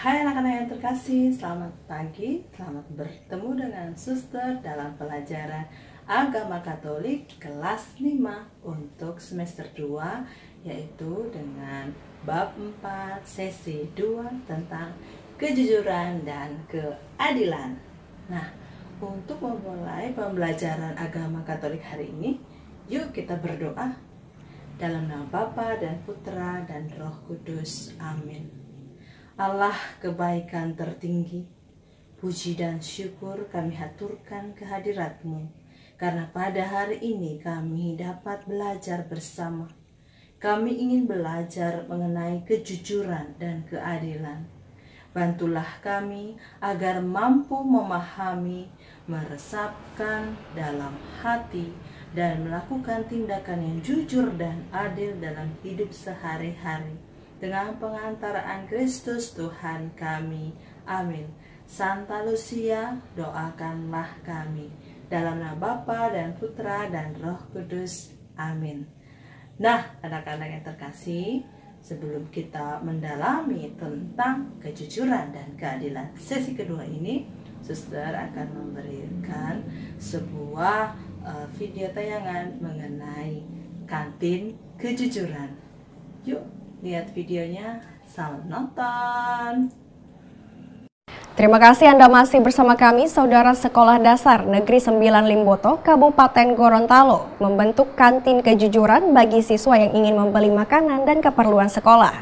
Hai anak-anak yang terkasih, selamat pagi, selamat bertemu dengan Suster dalam pelajaran Agama Katolik kelas 5 untuk semester 2, yaitu dengan bab 4 sesi 2 tentang kejujuran dan keadilan. Nah, untuk memulai pembelajaran Agama Katolik hari ini, yuk kita berdoa. Dalam nama Bapa dan Putra dan Roh Kudus, amin. Allah kebaikan tertinggi, puji dan syukur kami haturkan kehadirat-Mu, karena pada hari ini kami dapat belajar bersama. Kami ingin belajar mengenai kejujuran dan keadilan. Bantulah kami agar mampu memahami, meresapkan dalam hati, dan melakukan tindakan yang jujur dan adil dalam hidup sehari-hari. Dengan pengantaraan Kristus Tuhan kami. Amin. Santa Lucia, doakanlah kami. Dalam nama Bapa dan Putra dan Roh Kudus. Amin. Nah, anak-anak yang terkasih, sebelum kita mendalami tentang kejujuran dan keadilan sesi kedua ini, Suster akan memberikan sebuah video tayangan mengenai kantin kejujuran. Yuk lihat videonya, selamat nonton. Terima kasih Anda masih bersama kami. Saudara Sekolah Dasar Negeri 9 Limboto, Kabupaten Gorontalo membentuk kantin kejujuran bagi siswa yang ingin membeli makanan dan keperluan sekolah.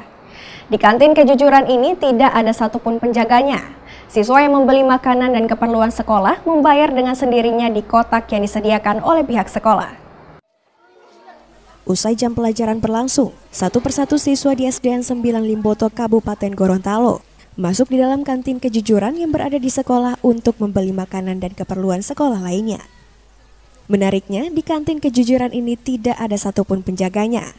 Di kantin kejujuran ini tidak ada satupun penjaganya. Siswa yang membeli makanan dan keperluan sekolah membayar dengan sendirinya di kotak yang disediakan oleh pihak sekolah. Usai jam pelajaran berlangsung, satu persatu siswa di SDN 9 Limboto, Kabupaten Gorontalo masuk di dalam kantin kejujuran yang berada di sekolah untuk membeli makanan dan keperluan sekolah lainnya. Menariknya, di kantin kejujuran ini tidak ada satupun penjaganya.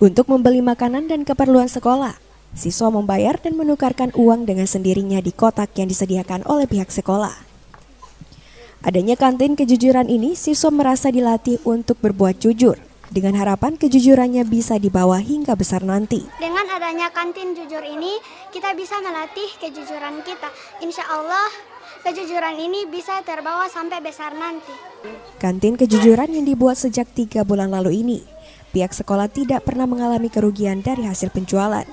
Untuk membeli makanan dan keperluan sekolah, siswa membayar dan menukarkan uang dengan sendirinya di kotak yang disediakan oleh pihak sekolah. Adanya kantin kejujuran ini, siswa merasa dilatih untuk berbuat jujur, dengan harapan kejujurannya bisa dibawa hingga besar nanti. Dengan adanya kantin jujur ini, kita bisa melatih kejujuran kita. Insya Allah, kejujuran ini bisa terbawa sampai besar nanti. Kantin kejujuran yang dibuat sejak 3 bulan lalu ini, pihak sekolah tidak pernah mengalami kerugian dari hasil penjualan.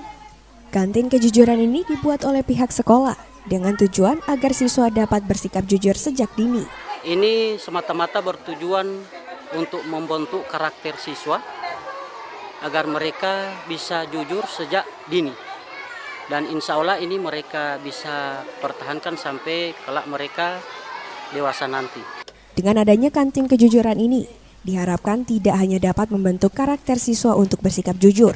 Kantin kejujuran ini dibuat oleh pihak sekolah dengan tujuan agar siswa dapat bersikap jujur sejak dini. Ini semata-mata bertujuan untuk membentuk karakter siswa agar mereka bisa jujur sejak dini, dan insya Allah ini mereka bisa pertahankan sampai kelak mereka dewasa nanti. Dengan adanya kantin kejujuran ini, diharapkan tidak hanya dapat membentuk karakter siswa untuk bersikap jujur,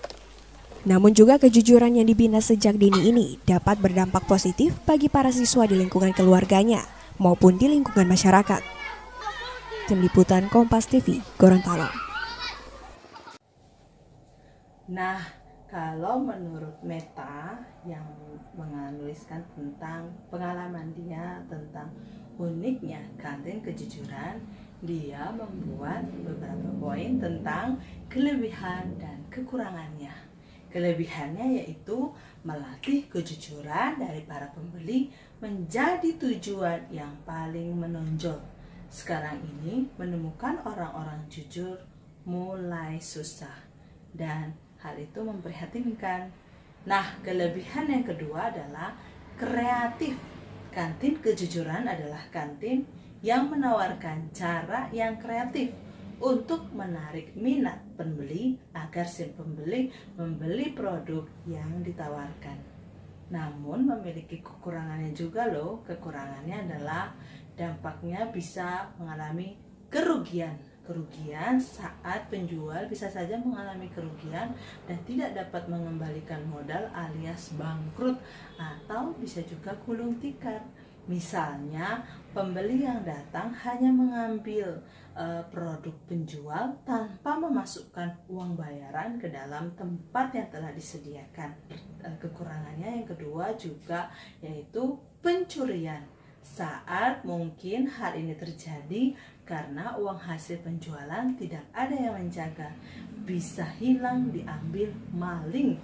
namun juga kejujuran yang dibina sejak dini ini dapat berdampak positif bagi para siswa di lingkungan keluarganya maupun di lingkungan masyarakat. Tim Liputan Kompas TV, Gorontalo. Nah, kalau menurut Meta yang menuliskan tentang pengalaman dia tentang uniknya kantin kejujuran, dia membuat beberapa poin tentang kelebihan dan kekurangannya. Kelebihannya yaitu melatih kejujuran dari para pembeli menjadi tujuan yang paling menonjol. Sekarang ini menemukan orang-orang jujur mulai susah, dan hal itu memprihatinkan. Nah, kelebihan yang kedua adalah kreatif. Kantin kejujuran adalah kantin yang menawarkan cara yang kreatif untuk menarik minat pembeli agar si pembeli membeli produk yang ditawarkan. Namun memiliki kekurangannya juga loh. Kekurangannya adalah dampaknya bisa mengalami kerugian saat penjual bisa saja mengalami kerugian dan tidak dapat mengembalikan modal alias bangkrut, atau bisa juga gulung tikar. Misalnya pembeli yang datang hanya mengambil produk penjual tanpa memasukkan uang bayaran ke dalam tempat yang telah disediakan. Kekurangannya yang kedua juga yaitu pencurian. Saat mungkin hal ini terjadi karena uang hasil penjualan tidak ada yang menjaga, bisa hilang diambil maling.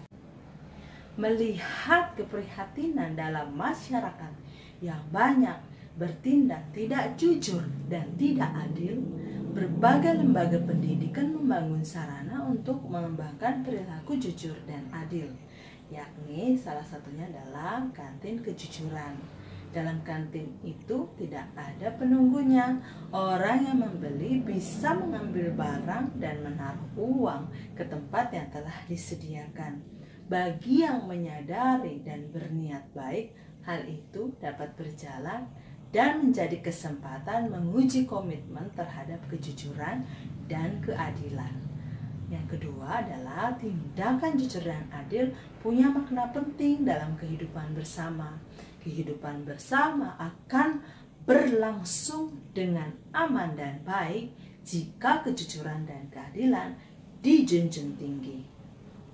Melihat keprihatinan dalam masyarakat yang banyak bertindak tidak jujur dan tidak adil, berbagai lembaga pendidikan membangun sarana untuk mengembangkan perilaku jujur dan adil, yakni salah satunya dalam kantin kejujuran. Dalam kantin itu tidak ada penunggunya. Orang yang membeli bisa mengambil barang dan menaruh uang ke tempat yang telah disediakan. Bagi yang menyadari dan berniat baik, hal itu dapat berjalan dan menjadi kesempatan menguji komitmen terhadap kejujuran dan keadilan. Yang kedua adalah tindakan jujur dan adil punya makna penting dalam kehidupan bersama. Kehidupan bersama akan berlangsung dengan aman dan baik jika kejujuran dan keadilan dijunjung tinggi.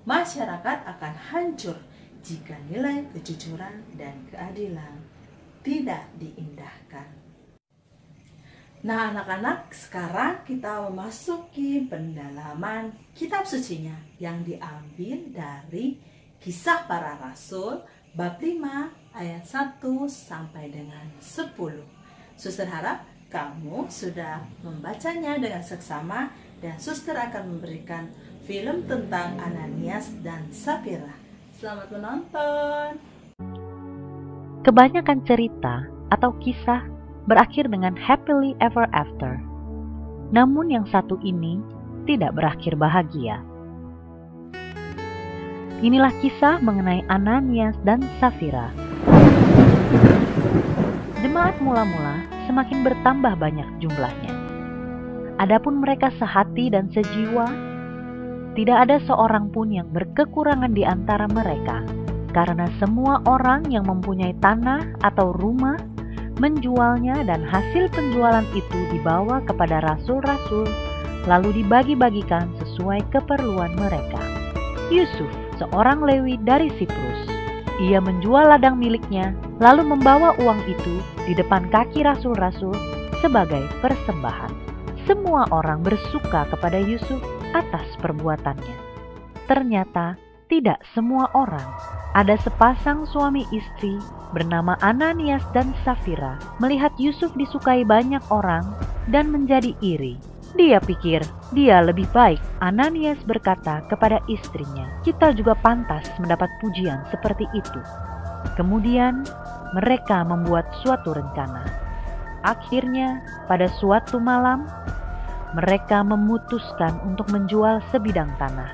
Masyarakat akan hancur jika nilai kejujuran dan keadilan tidak diindahkan. Nah anak-anak, sekarang kita memasuki pendalaman kitab sucinya yang diambil dari Kisah Para Rasul bab 5 ayat 1 sampai dengan 10. Suster harap kamu sudah membacanya dengan seksama dan suster akan memberikan film tentang Ananias dan Safira. Selamat menonton. Kebanyakan cerita atau kisah berakhir dengan happily ever after. Namun yang satu ini tidak berakhir bahagia. Inilah kisah mengenai Ananias dan Safira. Jemaat mula-mula semakin bertambah banyak jumlahnya. Adapun mereka sehati dan sejiwa, tidak ada seorang pun yang berkekurangan di antara mereka, karena semua orang yang mempunyai tanah atau rumah menjualnya dan hasil penjualan itu dibawa kepada rasul-rasul, lalu dibagi-bagikan sesuai keperluan mereka. Yusuf, seorang Lewi dari Siprus, ia menjual ladang miliknya, lalu membawa uang itu di depan kaki rasul-rasul sebagai persembahan. Semua orang bersuka kepada Yusuf atas perbuatannya. Ternyata tidak semua orang. Ada sepasang suami istri bernama Ananias dan Safira melihat Yusuf disukai banyak orang dan menjadi iri. Dia pikir dia lebih baik. Ananias berkata kepada istrinya, "Kita juga pantas mendapat pujian seperti itu." Kemudian mereka membuat suatu rencana. Akhirnya pada suatu malam mereka memutuskan untuk menjual sebidang tanah.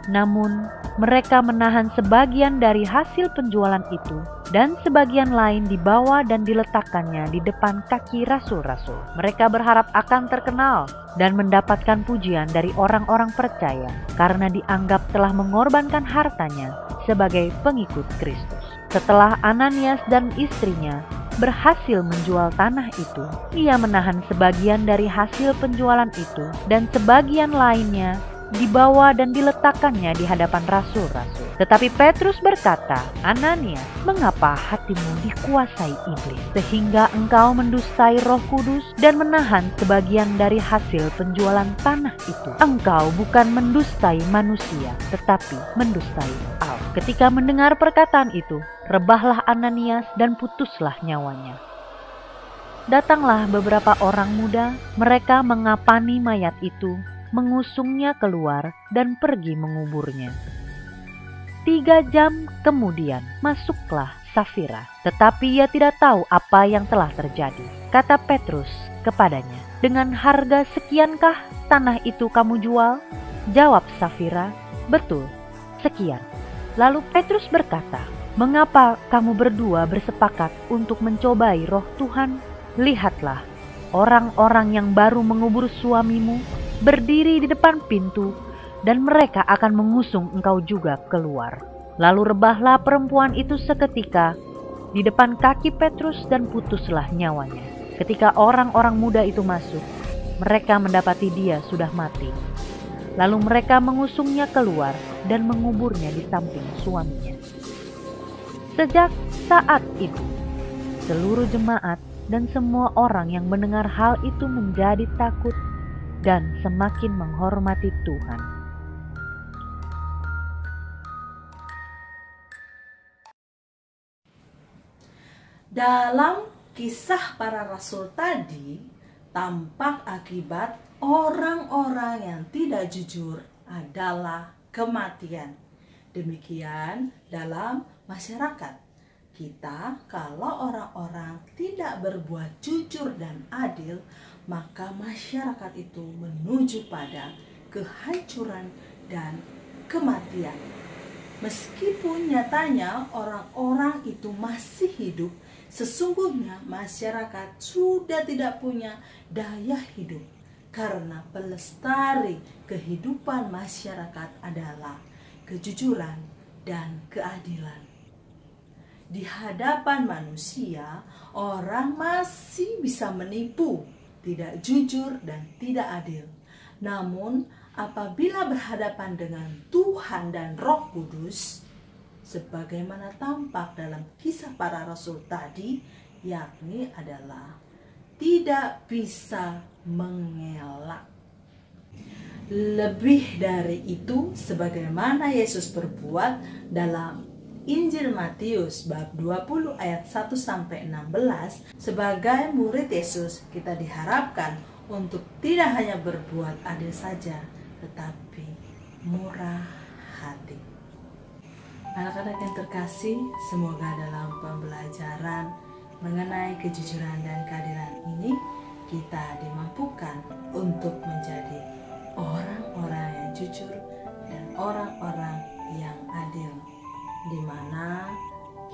Namun mereka menahan sebagian dari hasil penjualan itu dan sebagian lain dibawa dan diletakkannya di depan kaki rasul-rasul. Mereka berharap akan terkenal dan mendapatkan pujian dari orang-orang percaya karena dianggap telah mengorbankan hartanya sebagai pengikut Kristus. Setelah Ananias dan istrinya berhasil menjual tanah itu, ia menahan sebagian dari hasil penjualan itu dan sebagian lainnya dibawa dan diletakkannya di hadapan rasul-rasul. Tetapi Petrus berkata, "Ananias, mengapa hatimu dikuasai iblis sehingga engkau mendustai Roh Kudus dan menahan sebagian dari hasil penjualan tanah itu? Engkau bukan mendustai manusia, tetapi mendustai Allah." Ketika mendengar perkataan itu, rebahlah Ananias dan putuslah nyawanya. Datanglah beberapa orang muda, mereka mengapani mayat itu, mengusungnya keluar dan pergi menguburnya. 3 jam kemudian masuklah Safira, tetapi ia tidak tahu apa yang telah terjadi. Kata Petrus kepadanya, "Dengan harga sekiankah tanah itu kamu jual?" Jawab Safira, "Betul, sekian." Lalu Petrus berkata, "Mengapa kamu berdua bersepakat untuk mencobai roh Tuhan? Lihatlah, orang-orang yang baru mengubur suamimu berdiri di depan pintu, dan mereka akan mengusung engkau juga keluar." Lalu rebahlah perempuan itu seketika di depan kaki Petrus dan putuslah nyawanya. Ketika orang-orang muda itu masuk, mereka mendapati dia sudah mati. Lalu mereka mengusungnya keluar dan menguburnya di samping suaminya. Sejak saat itu, seluruh jemaat dan semua orang yang mendengar hal itu menjadi takut dan semakin menghormati Tuhan. Dalam kisah para rasul tadi, tampak akibat orang-orang yang tidak jujur adalah kematian. Demikian dalam masyarakat kita, kalau orang-orang tidak berbuat jujur dan adil, maka masyarakat itu menuju pada kehancuran dan kematian. Meskipun nyatanya orang-orang itu masih hidup, sesungguhnya masyarakat sudah tidak punya daya hidup, karena pelestari kehidupan masyarakat adalah kejujuran dan keadilan. Di hadapan manusia, orang masih bisa menipu, tidak jujur dan tidak adil. Namun, apabila berhadapan dengan Tuhan dan Roh Kudus, sebagaimana tampak dalam kisah para rasul tadi, yakni adalah tidak bisa mengelak. Lebih dari itu, sebagaimana Yesus berbuat dalam Injil Matius bab 20 ayat 1-16, sebagai murid Yesus kita diharapkan untuk tidak hanya berbuat adil saja, tetapi murah hati. Anak-anak yang terkasih, semoga dalam pembelajaran mengenai kejujuran dan keadilan ini kita dimampukan untuk menjadi orang-orang yang jujur dan orang-orang yang adil, di mana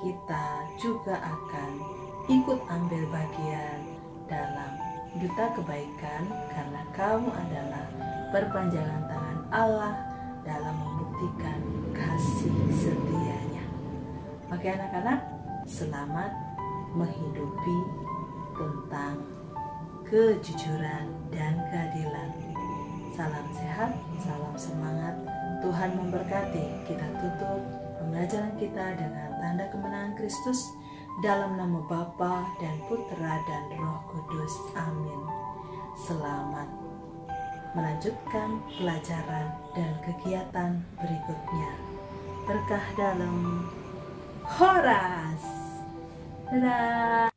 kita juga akan ikut ambil bagian dalam duta kebaikan, karena kamu adalah perpanjangan tangan Allah dalam membuktikan kasih setianya. Oke anak-anak, selamat menghidupi tentang kejujuran dan keadilan. Salam sehat, salam semangat. Tuhan memberkati. Kita tutup pembelajaran kita dengan tanda kemenangan Kristus, dalam nama Bapa dan Putra dan Roh Kudus. Amin. Selamat melanjutkan pelajaran dan kegiatan berikutnya. Berkah dalam Horas. Dadah.